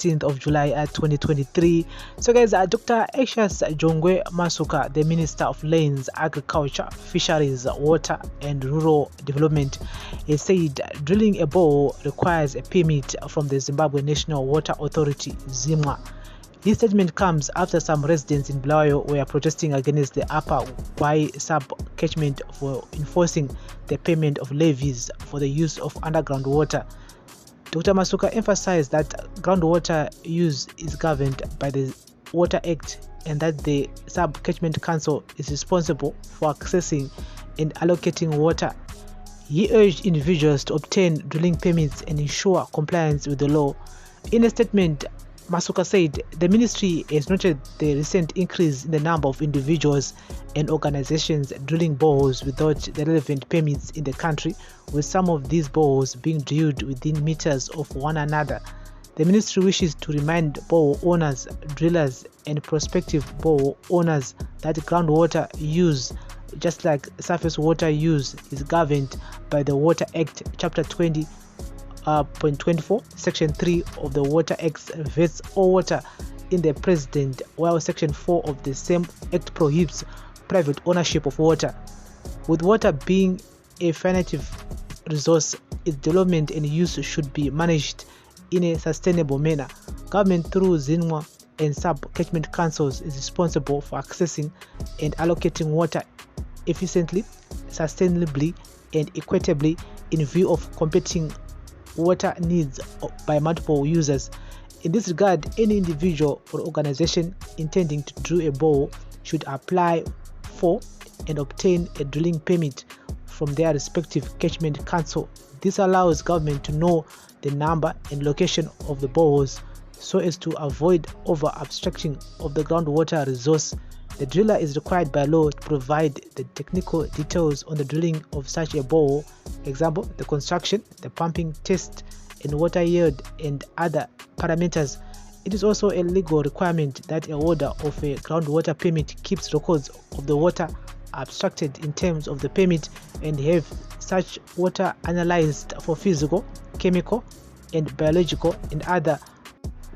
16th of July 2023. So guys, Dr. Eshas Jongwe Masuka, the Minister of Lands, Agriculture, Fisheries, Water and Rural Development, he said drilling a borehole requires a permit from the Zimbabwe National Water Authority, Zinwa. This statement comes after some residents in Bulawayo were protesting against the Upper Gwai sub-catchment for enforcing the payment of levies for the use of underground water. Dr. Masuka emphasized that groundwater use is governed by the Water Act and that the Sub-Catchment Council is responsible for accessing and allocating water. He urged individuals to obtain drilling permits and ensure compliance with the law. In a statement, Masuka said the ministry has noted the recent increase in the number of individuals and organizations drilling boreholes without the relevant permits in the country, with some of these boreholes being drilled within meters of one another. The ministry wishes to remind borehole owners, drillers, and prospective borehole owners that groundwater use, just like surface water use, is governed by the Water Act, Chapter 20.24, Section 3 of the Water Act vests all water in the President, while Section 4 of the same Act prohibits private ownership of water. With water being a finite resource, its development and use should be managed in a sustainable manner. Government through Zinwa and sub-catchment councils is responsible for accessing and allocating water efficiently, sustainably, and equitably in view of competing water needs by multiple users. In this regard, any individual or organization intending to drill a borehole should apply for and obtain a drilling permit from their respective catchment council. This allows government to know the number and location of the boreholes so as to avoid over-abstracting of the groundwater resource. The driller is required by law to provide the technical details on the drilling of such a borehole, example, the construction, the pumping test, and water yield and other parameters. It is also a legal requirement that a holder of a groundwater permit keeps records of the water abstracted in terms of the permit and have such water analyzed for physical, chemical, and biological and other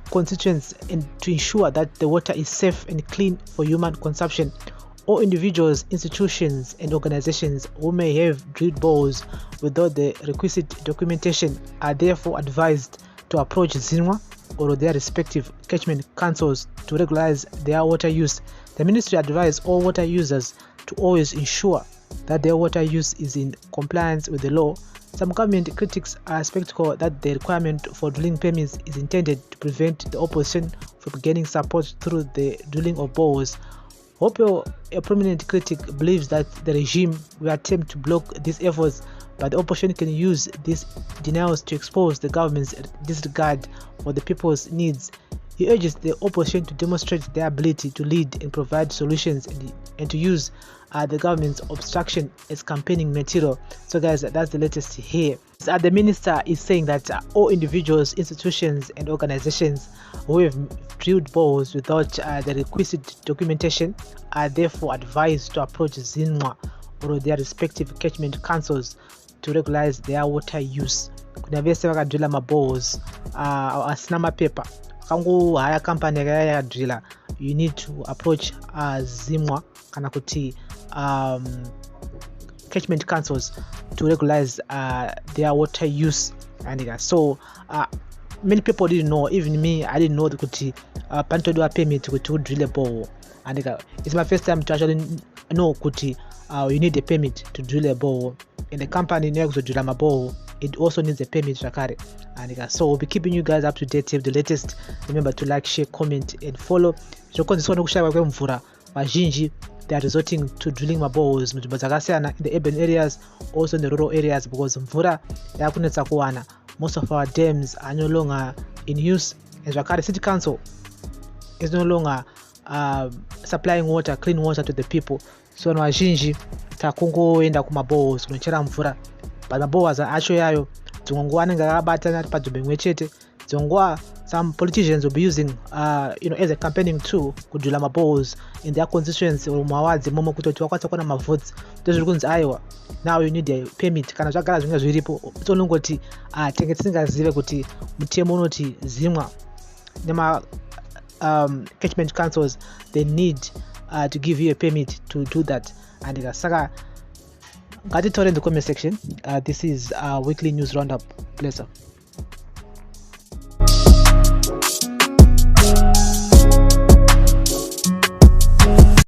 constituents, and to ensure that the water is safe and clean for human consumption. All individuals, institutions, and organizations who may have drilled boreholes without the requisite documentation are therefore advised to approach Zinwa or their respective catchment councils to regularize their water use. The ministry advised all water users to always ensure that their water use is in compliance with the law. Some government critics are skeptical that the requirement for drilling permits is intended to prevent the opposition from gaining support through the drilling of boreholes. Hope, a prominent critic, believes that the regime will attempt to block these efforts, but the opposition can use these denials to expose the government's disregard for the people's needs. He urges the opposition to demonstrate their ability to lead and provide solutions and to use the government's obstruction as campaigning material. So guys, that's the latest here. The minister is saying that all individuals, institutions and organizations who have drilled boreholes without the requisite documentation are therefore advised to approach Zinwa or their respective catchment councils to regularize their water use. Kuna vese vakadrilla maboreholes asina mapepa kangu haya company yakadrilla, you need to approach Zinwa kana kuti catchment councils to regularize their water use. And so many people didn't know, even me, I didn't know that kuti panto do a permit to drill a borehole. And it's my first time to actually know kuti you need a permit to drill a borehole. In the company next to drill a borehole, it also needs a permit to carry. And so we'll be keeping you guys up to date with the latest. Remember to like, share, comment, and follow. They are resorting to drilling boreholes in the urban areas, also in the rural areas, because mvura yakunetsa kuwana. Most of our dams are no longer in use, and Zwakale City Council is no longer supplying water, clean water to the people. So no azhinji takungoenda kumaboreholes kunochera mvura, but maboreholes acho yayo dzingwa anenge akabatana padhumbe mwechete. Dzingwa some politicians will be using as a campaigning tool kudrilla maboreholes in their constituency or mawadzi momo kutoti wakwanisa kuona mavotes ndozviri kunzi aiwa now you need a permit kana zvagara zvinenge zviripo. It's only ngoti tenge tisingazive kuti mutemo unoti Zinwa nema catchment councils, they need to give you a permit to do that. And saka ngatitore in the comment section. This is our weekly news roundup. Bless up.